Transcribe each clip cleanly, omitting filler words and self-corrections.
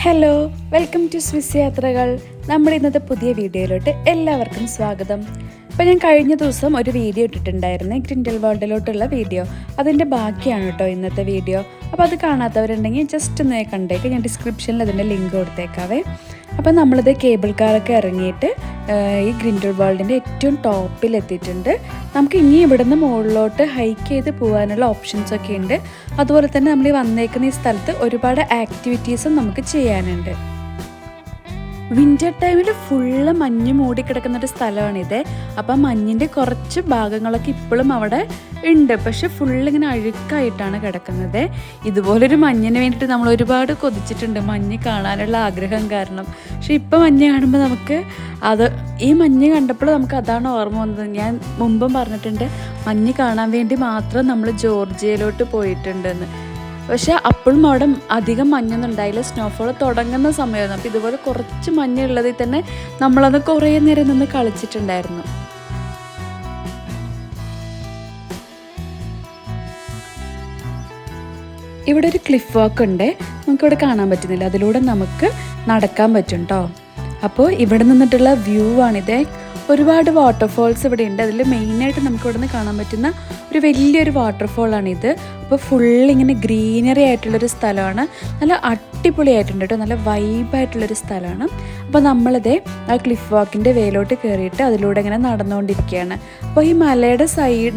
Hello, welcome to Swiss യാത്രകൾ. നമ്മുടെ ഇന്നത്തെ പുതിയ വീഡിയോയിലോട്ട് എല്ലാവർക്കും സ്വാഗതം. അപ്പോൾ ഞാൻ കഴിഞ്ഞ ദിവസം ഒരു വീഡിയോ ഇട്ടിട്ടുണ്ടായിരുന്നു, ഗ്രിൻഡൽവാൾഡിലോട്ടുള്ള വീഡിയോ. അതിൻ്റെ ബാക്കിയാണ് കേട്ടോ ഇന്നത്തെ വീഡിയോ. അപ്പോൾ അത് കാണാത്തവരുണ്ടെങ്കിൽ ജസ്റ്റ് ഒന്ന് കണ്ടേക്ക്, ഞാൻ ഡിസ്ക്രിപ്ഷനിൽ അതിൻ്റെ ലിങ്ക് കൊടുത്തേക്കാവേ. അപ്പോൾ നമ്മളിത് കേബിൾ കാറൊക്കെ ഇറങ്ങിയിട്ട് ഈ ഗ്രിൻഡൽവാൾഡിൻ്റെ ഏറ്റവും ടോപ്പിൽ എത്തിയിട്ടുണ്ട്. നമുക്ക് ഇനി ഇവിടുന്ന് മുകളിലോട്ട് ഹൈക്ക് ചെയ്ത് പോകാനുള്ള ഓപ്ഷൻസൊക്കെ ഉണ്ട്. അതുപോലെ തന്നെ നമ്മൾ ഈ വന്നേക്കുന്ന ഈ സ്ഥലത്ത് ഒരുപാട് ആക്ടിവിറ്റീസും നമുക്ക് ചെയ്യാനുണ്ട്. വിൻ്റർ ടൈമിൽ ഫുള്ള് മഞ്ഞ് മൂടിക്കിടക്കുന്നൊരു സ്ഥലമാണിത്. അപ്പം മഞ്ഞിൻ്റെ കുറച്ച് ഭാഗങ്ങളൊക്കെ ഇപ്പോഴും അവിടെ ഉണ്ട്, പക്ഷെ ഫുള്ളിങ്ങനെ അഴുക്കായിട്ടാണ് കിടക്കുന്നത്. ഇതുപോലൊരു മഞ്ഞിന് വേണ്ടിയിട്ട് നമ്മൾ ഒരുപാട് കൊതിച്ചിട്ടുണ്ട്, മഞ്ഞ് കാണാനുള്ള ആഗ്രഹം കാരണം. പക്ഷെ ഇപ്പം മഞ്ഞ് കാണുമ്പോൾ നമുക്ക് ഈ മഞ്ഞ് കണ്ടപ്പോൾ നമുക്ക് അതാണ് ഓർമ്മ വന്നത്. ഞാൻ മുമ്പും പറഞ്ഞിട്ടുണ്ട്, മഞ്ഞ് കാണാൻ വേണ്ടി മാത്രം നമ്മൾ ജോർജിയയിലോട്ട് പോയിട്ടുണ്ടെന്ന്. പക്ഷെ അപ്പോഴും അവിടെ അധികം മഞ്ഞൊന്നും ഉണ്ടായില്ല, സ്നോഫോൾ തുടങ്ങുന്ന സമയമായിരുന്നു. അപ്പോൾ ഇതുപോലെ കുറച്ച് മഞ്ഞുള്ളതിൽ തന്നെ നമ്മളത് കുറേ നേരം നിന്ന് കളിച്ചിട്ടുണ്ടായിരുന്നു. ഇവിടെ ഒരു ക്ലിഫ് വാക്ക് ഉണ്ട്, നമുക്കിവിടെ കാണാൻ പറ്റുന്നില്ല, അതിലൂടെ നമുക്ക് നടക്കാൻ പറ്റും കേട്ടോ. അപ്പോൾ ഇവിടെ നിന്നിട്ടുള്ള വ്യൂ ആണിത്. ഒരുപാട് വാട്ടർഫോൾസ് ഇവിടെ ഉണ്ട്. അതിൽ മെയിനായിട്ട് നമുക്ക് ഇവിടെ നിന്ന് കാണാൻ പറ്റുന്ന ഒരു വലിയൊരു വാട്ടർഫോളാണിത്. അപ്പോൾ ഫുള്ളിങ്ങനെ ഗ്രീനറി ആയിട്ടുള്ളൊരു സ്ഥലമാണ്. നല്ല അടിപൊളിയായിട്ടുണ്ട് കേട്ടോ, നല്ല വൈബായിട്ടുള്ളൊരു സ്ഥലമാണ്. അപ്പോൾ നമ്മളിതേ ആ ക്ലിഫ് വാക്കിൻ്റെ വേലോട്ട് കയറിയിട്ട് അതിലൂടെ ഇങ്ങനെ നടന്നുകൊണ്ടിരിക്കുകയാണ്. അപ്പോൾ ഈ മലയുടെ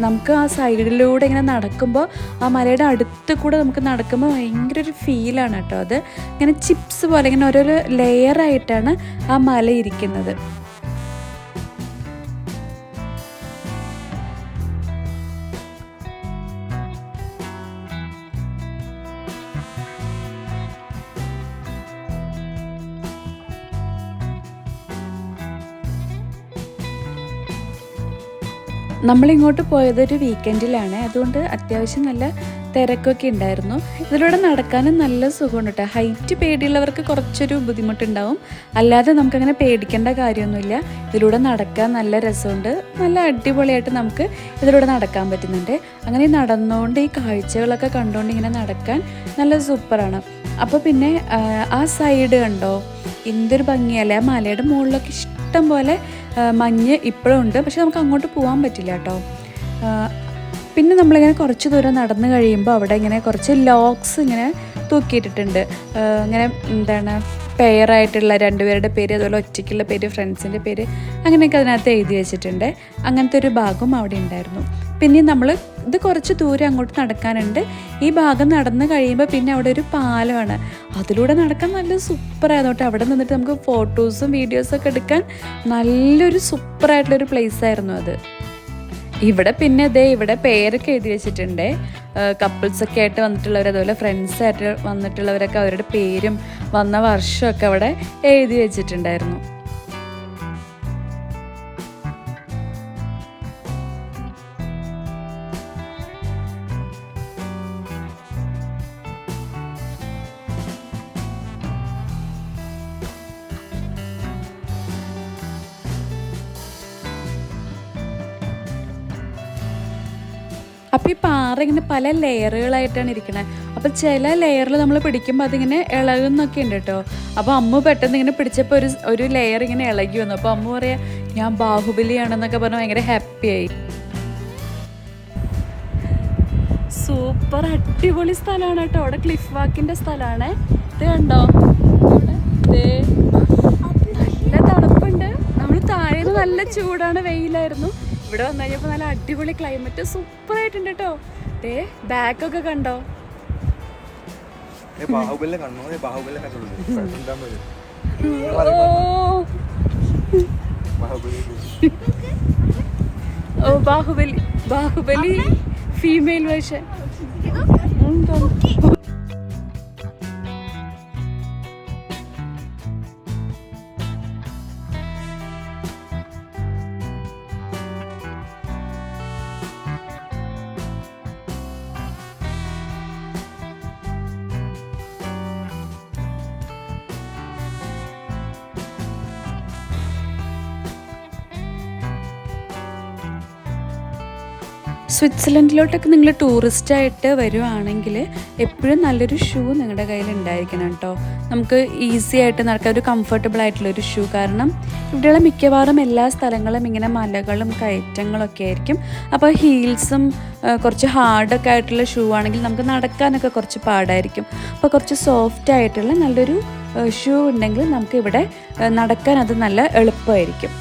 നമുക്ക് ആ സൈഡിലൂടെ ഇങ്ങനെ നടക്കുമ്പോൾ, ആ മലയുടെ അടുത്ത് കൂടെ നമുക്ക് നടക്കുമ്പോൾ ഭയങ്കര ഒരു ഫീലാണ് കേട്ടോ. അത് ഇങ്ങനെ ചിപ്സ് പോലെ ഇങ്ങനെ ഓരോരോ ലെയറായിട്ടാണ് ആ മല ഇരിക്കുന്നത്. നമ്മളിങ്ങോട്ട് പോയതൊരു വീക്കെൻഡിലാണ്, അതുകൊണ്ട് അത്യാവശ്യം നല്ല തിരക്കൊക്കെ ഉണ്ടായിരുന്നു. ഇതിലൂടെ നടക്കാനും നല്ല സുഖമുണ്ട് കേട്ടോ. ഹൈറ്റ് പേടിയുള്ളവർക്ക് കുറച്ചൊരു ബുദ്ധിമുട്ടുണ്ടാവും, അല്ലാതെ നമുക്കങ്ങനെ പേടിക്കേണ്ട കാര്യമൊന്നുമില്ല. ഇതിലൂടെ നടക്കാൻ നല്ല രസമുണ്ട്, നല്ല അടിപൊളിയായിട്ട് നമുക്ക് ഇതിലൂടെ നടക്കാൻ പറ്റുന്നുണ്ട്. അങ്ങനെ നടന്നുകൊണ്ട് ഈ കാഴ്ചകളൊക്കെ കണ്ടുകൊണ്ട് ഇങ്ങനെ നടക്കാൻ നല്ല സൂപ്പറാണ്. അപ്പോൾ പിന്നെ ആ സൈഡ് കണ്ടോ, എന്തൊരു ഭംഗിയല്ലേ. ആ മലയുടെ മുകളിലൊക്കെ ഇഷ്ടം പോലെ മഞ്ഞ് ഇപ്പോഴും ഉണ്ട്, പക്ഷെ നമുക്ക് അങ്ങോട്ട് പോകാൻ പറ്റില്ല കേട്ടോ. പിന്നെ നമ്മളിങ്ങനെ കുറച്ച് ദൂരം നടന്നു കഴിയുമ്പോൾ അവിടെ ഇങ്ങനെ കുറച്ച് ലോക്സ് ഇങ്ങനെ തൂക്കിയിട്ടിട്ടുണ്ട്. ഇങ്ങനെ എന്താണ്, പെയറായിട്ടുള്ള രണ്ടുപേരുടെ പേര്, അതുപോലെ ഒറ്റയ്ക്കുള്ള പേര്, ഫ്രണ്ട്സിൻ്റെ പേര്, അങ്ങനെയൊക്കെ അതിനകത്ത് എഴുതി വെച്ചിട്ടുണ്ട്. അങ്ങനത്തെ ഒരു ഭാഗം അവിടെ ഉണ്ടായിരുന്നു. പിന്നെ ഇത് കുറച്ച് ദൂരം അങ്ങോട്ട് നടക്കാനുണ്ട്. ഈ ഭാഗം നടന്ന് കഴിയുമ്പോൾ പിന്നെ അവിടെ ഒരു പാലമാണ്, അതിലൂടെ നടക്കാൻ നല്ല സൂപ്പറായിരുന്നു കേട്ടോ. അവിടെ നിന്നിട്ട് നമുക്ക് ഫോട്ടോസും വീഡിയോസൊക്കെ എടുക്കാൻ നല്ലൊരു സൂപ്പറായിട്ടുള്ളൊരു പ്ലേസായിരുന്നു അത്. ഇവിടെ പിന്നെ ഇവിടെ പേരൊക്കെ എഴുതി വെച്ചിട്ടുണ്ട്. കപ്പിൾസൊക്കെ ആയിട്ട് വന്നിട്ടുള്ളവർ, അതുപോലെ ഫ്രണ്ട്സായിട്ട് വന്നിട്ടുള്ളവരൊക്കെ അവരുടെ പേരും വന്ന വർഷമൊക്കെ അവിടെ എഴുതി വെച്ചിട്ടുണ്ടായിരുന്നു. അപ്പോൾ ഈ പാറ ഇങ്ങനെ പല ലെയറുകളായിട്ടാണ് ഇരിക്കണത്. അപ്പോൾ ചില ലെയറിൽ നമ്മൾ പിടിക്കുമ്പോൾ അതിങ്ങനെ ഇളകുന്നൊക്കെ ഉണ്ട് കേട്ടോ. അപ്പോൾ അമ്മ പെട്ടെന്ന് ഇങ്ങനെ പിടിച്ചപ്പോൾ ഒരു ലെയർ ഇങ്ങനെ ഇളകി വന്നു. അപ്പോൾ അമ്മ പറയാ, ഞാൻ ബാഹുബലിയാണെന്നൊക്കെ പറഞ്ഞ് ഭയങ്കര ഹാപ്പിയായി. സൂപ്പർ അടിപൊളി സ്ഥലമാണ് കേട്ടോ. അവിടെ ക്ലിഫ് വാക്കിൻ്റെ സ്ഥലമാണ്. ഇത് കണ്ടോ, നല്ല തണുപ്പുണ്ട്. നമ്മൾ താഴേന്ന് നല്ല ചൂടാണ്, വെയിലായിരുന്നു. ഇവിടെ വന്നു കഴിഞ്ഞപ്പോൾ നല്ല അടിപൊളി ക്ലൈമറ്റ്, സൂപ്പറായിട്ടുണ്ട് കേട്ടോ. ബാക്കൊക്കെ കണ്ടോ. ഓ ബാഹുബലി ഫീമെയിൽ വേർഷൻ. സ്വിറ്റ്സർലൻഡിലോട്ടൊക്കെ നിങ്ങൾ ടൂറിസ്റ്റായിട്ട് വരുവാണെങ്കിൽ എപ്പോഴും നല്ലൊരു ഷൂ നിങ്ങളുടെ കയ്യിൽ ഉണ്ടായിരിക്കണം കേട്ടോ. നമുക്ക് ഈസി ആയിട്ട് നടക്കാൻ ഒരു കംഫർട്ടബിൾ ആയിട്ടുള്ളൊരു ഷൂ. കാരണം ഇവിടെയുള്ള മിക്കവാറും എല്ലാ സ്ഥലങ്ങളും ഇങ്ങനെ മലകളും കയറ്റങ്ങളൊക്കെ ആയിരിക്കും. അപ്പോൾ ഹീൽസും കുറച്ച് ഹാർഡൊക്കെ ആയിട്ടുള്ള ഷൂ ആണെങ്കിൽ നമുക്ക് നടക്കാനൊക്കെ കുറച്ച് പാടായിരിക്കും. അപ്പോൾ കുറച്ച് സോഫ്റ്റ് ആയിട്ടുള്ള നല്ലൊരു ഷൂ ഉണ്ടെങ്കിൽ നമുക്കിവിടെ നടക്കാൻ അത് നല്ല എളുപ്പമായിരിക്കും.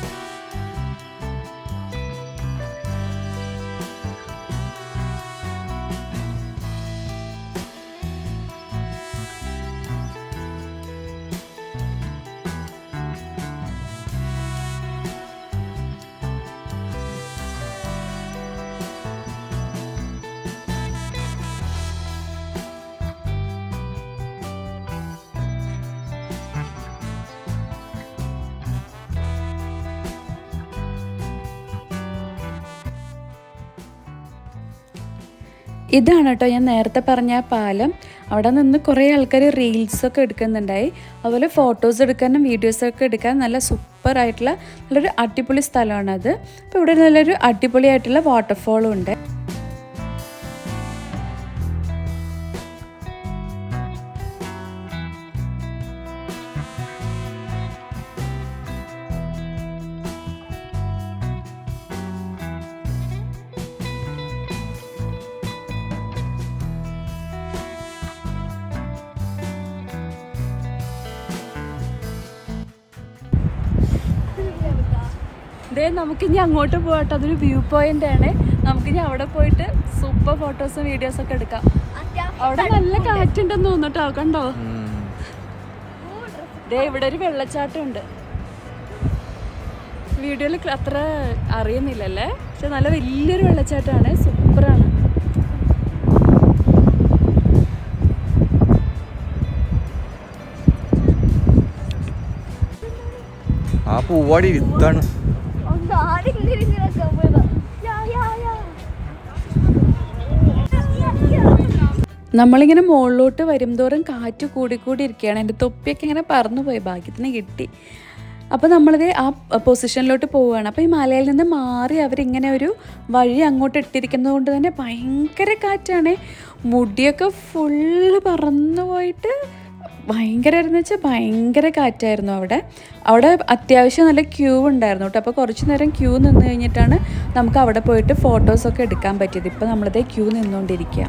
ഇതാണ് കേട്ടോ ഞാൻ നേരത്തെ പറഞ്ഞ പാലം. അവിടെ നിന്ന് കുറേ ആൾക്കാർ റീൽസൊക്കെ എടുക്കുന്നുണ്ടായി. അതുപോലെ ഫോട്ടോസ് എടുക്കാനും വീഡിയോസൊക്കെ എടുക്കാൻ നല്ല സൂപ്പറായിട്ടുള്ള നല്ലൊരു അടിപൊളി സ്ഥലമാണത്. അപ്പോൾ ഇവിടെ നല്ലൊരു അടിപൊളിയായിട്ടുള്ള വാട്ടർഫോളും ഉണ്ട്. നമുക്കിനി അങ്ങോട്ട് പോകട്ടെ. അതൊരു വ്യൂ പോയിന്റ് ആണ്. നമുക്കിനി അവിടെ പോയിട്ട് സൂപ്പർ ഫോട്ടോസും വീഡിയോസൊക്കെ എടുക്കാം. അവിടെ നല്ല കാറ്റുണ്ടെന്ന് തോന്നിട്ടോ. കണ്ടോ, ഇവിടെ ഒരു വെള്ളച്ചാട്ടം ഉണ്ട്. വീഡിയോയിൽ അത്ര അറിയുന്നില്ലല്ലേ, പക്ഷെ നല്ല വലിയൊരു വെള്ളച്ചാട്ടമാണ്. സൂപ്പറാണ്. ആ പൂവാടി ഇതാണ്. നമ്മളിങ്ങനെ മുകളിലോട്ട് വരുംതോറും കാറ്റ് കൂടിക്കൂടി ഇരിക്കുകയാണ്. എൻ്റെ തൊപ്പിയൊക്കെ ഇങ്ങനെ പറന്നു പോയി, ഭാഗ്യത്തിന് കിട്ടി. അപ്പോൾ നമ്മളിത് ആ പൊസിഷനിലോട്ട് പോവുകയാണ്. അപ്പോൾ ഈ മലയിൽ നിന്ന് മാറി അവരിങ്ങനെ ഒരു വഴി അങ്ങോട്ട് ഇട്ടിരിക്കുന്നത് കൊണ്ട് തന്നെ ഭയങ്കര കാറ്റാണ്. മുടിയൊക്കെ ഫുള്ള് പറന്നു പോയിട്ട് ഭയങ്കരമായിരുന്നു വെച്ചാൽ ഭയങ്കര കാറ്റായിരുന്നു. അവിടെ അത്യാവശ്യം നല്ല ക്യൂ ഉണ്ടായിരുന്നു കേട്ടോ. അപ്പോൾ കുറച്ച് നേരം ക്യൂ നിന്ന് കഴിഞ്ഞിട്ടാണ് നമുക്ക് അവിടെ പോയിട്ട് ഫോട്ടോസൊക്കെ എടുക്കാൻ പറ്റിയത്. ഇപ്പോൾ നമ്മളിതേ ക്യൂ നിന്നുകൊണ്ടിരിക്കുക.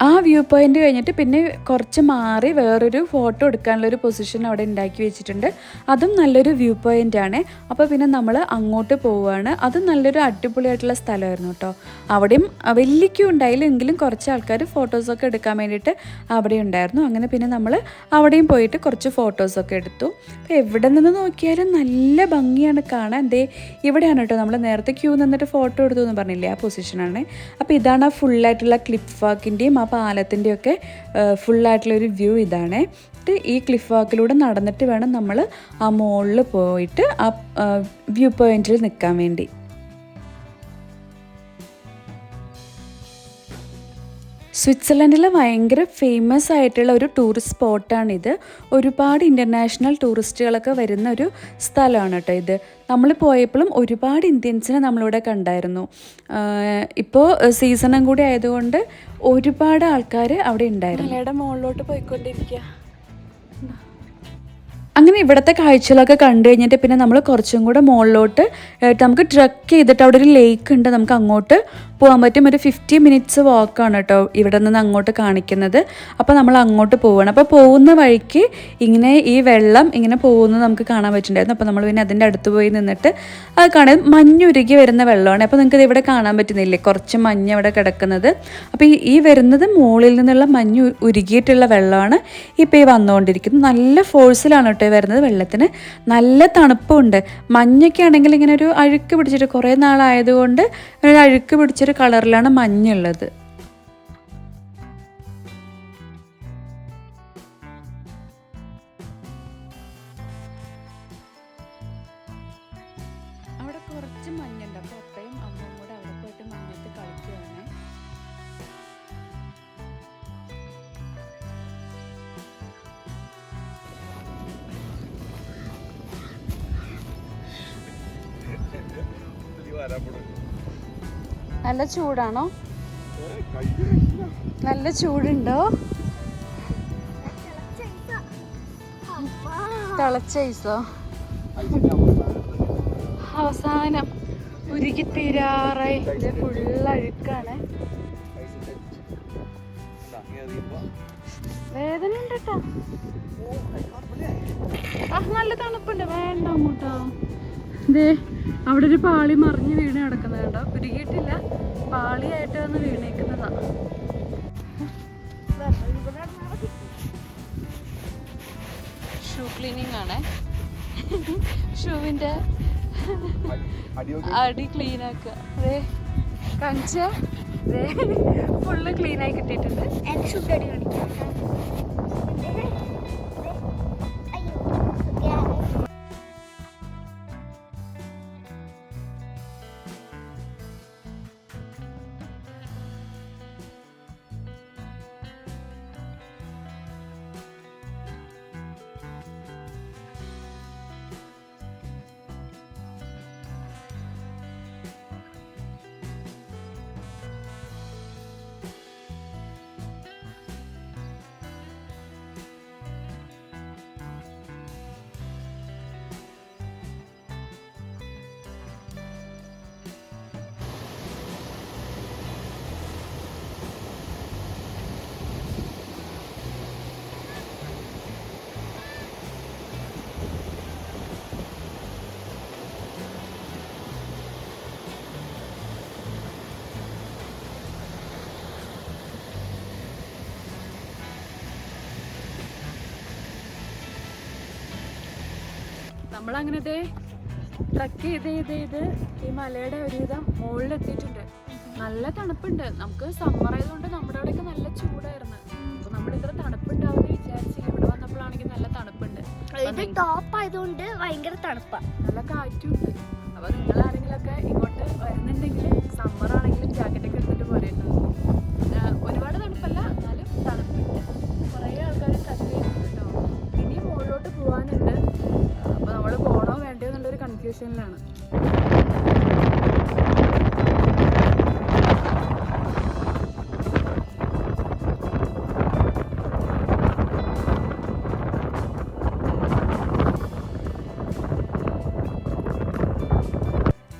ആ വ്യൂ പോയിൻ്റ് കഴിഞ്ഞിട്ട് പിന്നെ കുറച്ച് മാറി വേറൊരു ഫോട്ടോ എടുക്കാനുള്ളൊരു പൊസിഷൻ അവിടെ ഉണ്ടാക്കി വെച്ചിട്ടുണ്ട്. അതും നല്ലൊരു വ്യൂ പോയിൻ്റാണ്. അപ്പോൾ പിന്നെ നമ്മൾ അങ്ങോട്ട് പോവുകയാണ്. അതും നല്ലൊരു അടിപൊളിയായിട്ടുള്ള സ്ഥലമായിരുന്നു കേട്ടോ. അവിടെയും വലിയ ക്യൂ ഉണ്ടായില്ലെങ്കിലും കുറച്ച് ആൾക്കാർ ഫോട്ടോസൊക്കെ എടുക്കാൻ വേണ്ടിയിട്ട് അവിടെ ഉണ്ടായിരുന്നു. അങ്ങനെ പിന്നെ നമ്മൾ അവിടെയും പോയിട്ട് കുറച്ച് ഫോട്ടോസൊക്കെ എടുത്തു. അപ്പോൾ എവിടെ നിന്ന് നോക്കിയാലും നല്ല ഭംഗിയാണ് കാണാൻ. ഇവിടെയാണ് കേട്ടോ നമ്മൾ നേരത്തെ ക്യൂ നിന്നിട്ട് ഫോട്ടോ എടുത്തു എന്ന് പറഞ്ഞില്ലേ, ആ പൊസിഷനാണ്. അപ്പോൾ ഇതാണ് ആ ഫുള്ളായിട്ടുള്ള ക്ലിഫ് വാക്കിൻ്റെയും ആ പാലത്തിൻ്റെയൊക്കെ ഫുള്ളായിട്ടുള്ളൊരു വ്യൂ ഇതാണ്. ഈ ക്ലിഫ് വാക്കിലൂടെ നടന്നിട്ട് വേണം നമ്മൾ ആ മുകളിൽ പോയിട്ട് ആ വ്യൂ പോയിന്റിൽ നിൽക്കാൻ വേണ്ടി. സ്വിറ്റ്സർലൻഡിൽ ഭയങ്കര ഫേമസ് ആയിട്ടുള്ള ഒരു ടൂറിസ്റ്റ് സ്പോട്ടാണിത്. ഒരുപാട് ഇൻ്റർനാഷണൽ ടൂറിസ്റ്റുകളൊക്കെ വരുന്ന ഒരു സ്ഥലമാണ് കേട്ടോ ഇത്. നമ്മൾ പോയപ്പോഴും ഒരുപാട് ഇന്ത്യൻസിനെ നമ്മളിവിടെ കണ്ടായിരുന്നു. ഇപ്പോൾ സീസണും കൂടി ആയതുകൊണ്ട് ഒരുപാട് ആൾക്കാർ അവിടെ ഉണ്ടായിരുന്നു. മലയുടെ മുകളിലോട്ട് പോയിക്കൊണ്ടിരിക്കുക. അങ്ങനെ ഇവിടുത്തെ കാഴ്ചകളൊക്കെ കണ്ടു കഴിഞ്ഞിട്ട് പിന്നെ നമ്മൾ കുറച്ചും കൂടെ മുകളിലോട്ട് നമുക്ക് ട്രക്ക് ചെയ്തിട്ട് അവിടെ ഒരു ലേക്ക് ഉണ്ട്, നമുക്ക് അങ്ങോട്ട് പോകാൻ പറ്റും. ഒരു 50 മിനിറ്റ്സ് വാക്കാണ് കേട്ടോ ഇവിടെ നിന്ന് അങ്ങോട്ട് കാണിക്കുന്നത്. അപ്പോൾ നമ്മൾ അങ്ങോട്ട് പോവുകയാണ്. അപ്പോൾ പോകുന്ന വഴിക്ക് ഇങ്ങനെ ഈ വെള്ളം ഇങ്ങനെ പോകുന്നത് നമുക്ക് കാണാൻ പറ്റുന്നുണ്ടായിരുന്നു. അപ്പോൾ നമ്മൾ പിന്നെ അതിൻ്റെ അടുത്ത് പോയി നിന്നിട്ട് അത് കാണാൻ മഞ്ഞുരുകി വരുന്ന വെള്ളമാണ്. അപ്പോൾ നിങ്ങൾക്ക് ഇത് ഇവിടെ കാണാൻ പറ്റുന്നില്ലേ, കുറച്ച് മഞ്ഞ് അവിടെ കിടക്കുന്നത്. അപ്പോൾ ഈ വരുന്നത് മുകളിൽ നിന്നുള്ള മഞ്ഞ് ഉരുകിയിട്ടുള്ള വെള്ളമാണ് ഇപ്പോൾ ഈ വന്നുകൊണ്ടിരിക്കുന്നത്. നല്ല ഫോഴ്സിലാണ് കേട്ടോ വരുന്നത്. വെള്ളത്തിന് നല്ല തണുപ്പുണ്ട്. മഞ്ഞൊക്കെ ആണെങ്കിൽ ഇങ്ങനെ ഒരു അഴുക്ക് പിടിച്ചിട്ട് കുറേ നാളായതുകൊണ്ട് ഒരു അഴുക്ക് പിടിച്ചൊരു കളറിലാണ് മഞ്ഞുള്ളത്. അവിടെ കുറച്ച് മഞ്ഞുണ്ട്. അപ്പോൾ അപ്പയും അമ്മയും കൂടെ അവിടെ പോയിട്ട് മഞ്ഞത്ത് കളിക്കുകയാണ്. നല്ല ചൂടാണോ? നല്ല ചൂടുണ്ടോ? തിളച്ച ഐസോ? അവസാനം ഉരുകി തീരാറായി. ഇത് ഫുള്ള് അഴുക്കാണ്. വേദന ഉണ്ട് കേട്ടോ. നല്ല തണുപ്പുണ്ട്. വേണ്ട അങ്ങോട്ടോ. ഇതേ അവിടെ ഒരു പാളി മറിഞ്ഞ് വീണ് കിടക്കുന്നത് കേട്ടോ. ഉരുകിയിട്ടില്ല, പാളിയായിട്ട് വന്ന് വീണേക്കുന്നതാ. ഷൂ ക്ലീനിങ് ആണ്. ഷൂവിന്റെ അടി ക്ലീൻ ആക്കുക. അതെ കാണിച്ച ഫുള്ള് ക്ലീൻ ആയി കിട്ടിയിട്ടുണ്ട്. നമ്മളങ്ങനെ ട്രക്ക് ചെയ്ത് ഈ മലയുടെ ഒരുവിധം മുകളിലെത്തിയിട്ടുണ്ട്. നല്ല തണുപ്പുണ്ട്. നമുക്ക് സമ്മർ ആയതുകൊണ്ട് നമ്മുടെ അവിടെയൊക്കെ നല്ല ചൂടായിരുന്നു. അപ്പൊ നമ്മൾ ഇത്ര തണുപ്പുണ്ടാവുമെന്ന് വിചാരിച്ചില്ല. ഇവിടെ വന്നപ്പോഴാണെങ്കിൽ നല്ല തണുപ്പുണ്ട്. ടോപ്പ് ആയതുകൊണ്ട് ഭയങ്കര തണുപ്പാണ്. നല്ല കാറ്റുണ്ട്. അപ്പൊ നിങ്ങൾ ആരെങ്കിലുമൊക്കെ ഇങ്ങോട്ട് വരുന്നുണ്ടെങ്കിൽ സമ്മർ ആണെങ്കിലും ജാക്കറ്റൊക്കെ എടുത്തിട്ട് പോരേണ്ടത്. ഒരുപാട് തണുപ്പല്ല, എന്നാലും തണുപ്പുണ്ട്. കുറേ ആൾക്കാർ ട്രക്ക് ചെയ്യുന്നുണ്ട് കേട്ടോ. ഇനി മുകളിലോട്ട് പോകാനുണ്ട്. അപ്പൊ നമ്മൾ പോണോ വേണ്ടയോ എന്നുള്ളൊരു കൺഫ്യൂഷനിലാണ്.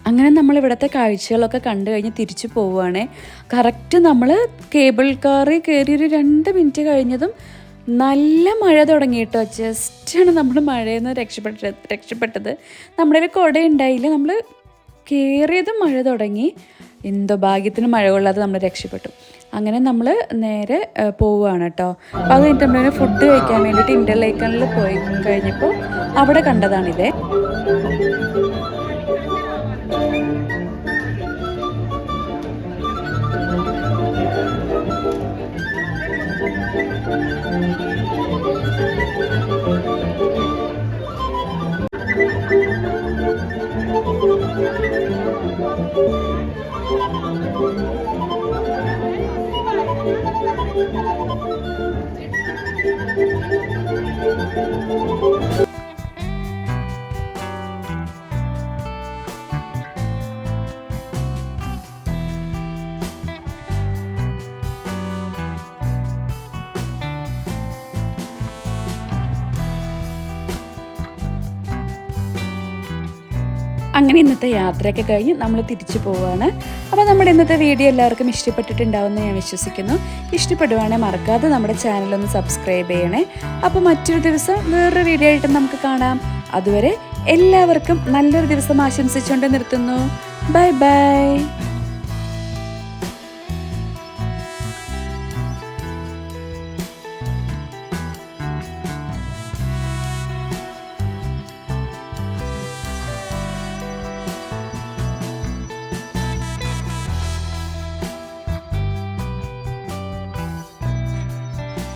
അങ്ങനെ നമ്മൾ ഇവിടുത്തെ കാഴ്ചകളൊക്കെ കണ്ടു കഴിഞ്ഞ് തിരിച്ചു പോവുകയാണ്. കറക്റ്റ് നമ്മൾ കേബിൾ കാറിൽ കയറി ഒരു 2 മിനിറ്റ് കഴിഞ്ഞതും നല്ല മഴ തുടങ്ങി കേട്ടോ. ജസ്റ്റാണ് നമ്മൾ മഴയിൽ നിന്ന് രക്ഷപ്പെട്ടത്. നമ്മുടെ ഒരു കുട ഉണ്ടായില്ല. നമ്മൾ കയറിയതും മഴ തുടങ്ങി. എന്തോ ഭാഗ്യത്തിന് മഴ കൊള്ളാതെ നമ്മൾ രക്ഷപ്പെട്ടു. അങ്ങനെ നമ്മൾ നേരെ പോവുകയാണ് കേട്ടോ. അപ്പോൾ അത് കഴിഞ്ഞിട്ട് നമ്മൾ ഫുഡ് കഴിക്കാൻ വേണ്ടിയിട്ട് ഇൻ്റർലേക്കണിൽ പോയി കഴിഞ്ഞപ്പോൾ അവിടെ കണ്ടതാണിതേ. അങ്ങനെ ഇന്നത്തെ യാത്രയൊക്കെ കഴിഞ്ഞ് നമ്മൾ തിരിച്ചു പോവുകയാണ്. അപ്പോൾ നമ്മുടെ ഇന്നത്തെ വീഡിയോ എല്ലാവർക്കും ഇഷ്ടപ്പെട്ടിട്ടുണ്ടാവുമെന്ന് ഞാൻ വിശ്വസിക്കുന്നു. ഇഷ്ടപ്പെടുവാണെങ്കിൽ മറക്കാതെ നമ്മുടെ ചാനലൊന്ന് സബ്സ്ക്രൈബ് ചെയ്യണേ. അപ്പോൾ മറ്റൊരു ദിവസം വേറൊരു വീഡിയോ ആയിട്ട് നമുക്ക് കാണാം. അതുവരെ എല്ലാവർക്കും നല്ലൊരു ദിവസം ആശംസിച്ചുകൊണ്ട് നിർത്തുന്നു. Bye bye.